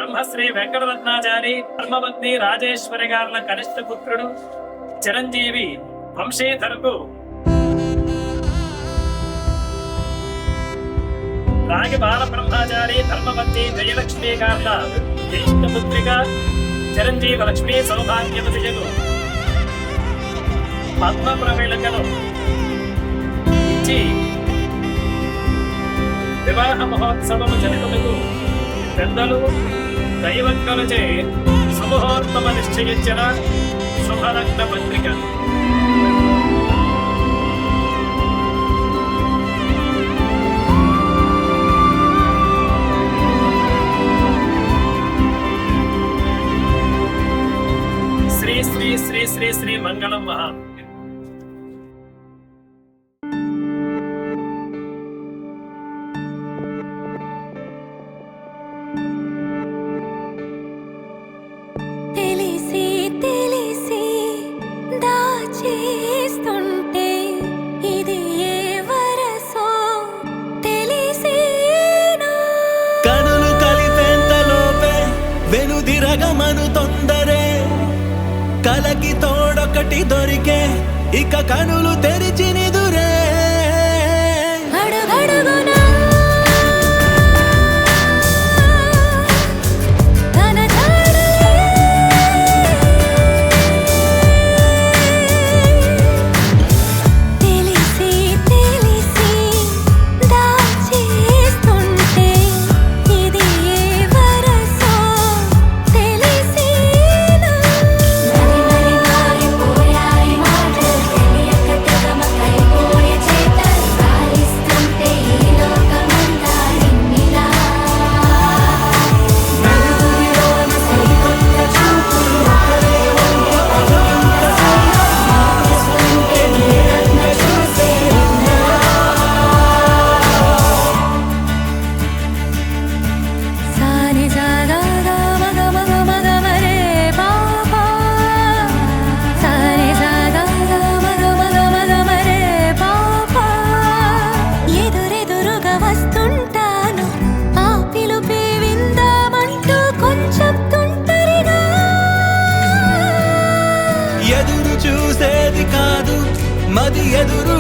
బ్రహ్మశ్రీ వెంకటరత్నాచారి ధర్మపత్ని రాజేశ్వరి గారుల కనిష్ట పుత్రుడు చిరంజీవి వంశీధరకు రాగి బాలబ్రహ్మచారి ధర్మపత్ని జయలక్ష్మి గారుల జ్యేష్ఠ పుత్రిక చిరంజీవి లక్ష్మీ సౌభాగ్యవతియకు పద్మ ప్రవేళకను ఇచ్చి వివాహ మహోత్సవము జరుపుటకు పెద్దలు దైవజ్ఞులచే సుముహూర్తము నిశ్చయించిన శుభలగ్న పత్రిక. శ్రీ శ్రీ శ్రీ శ్రీ శ్రీ మంగళం మహా. వెనుదిరగమను తొందరే కలకి తోడొకటి దొరికే ఇక కనులు తెరిచి నిదురే ఎదురు చూసేది కాదు మది ఎదురు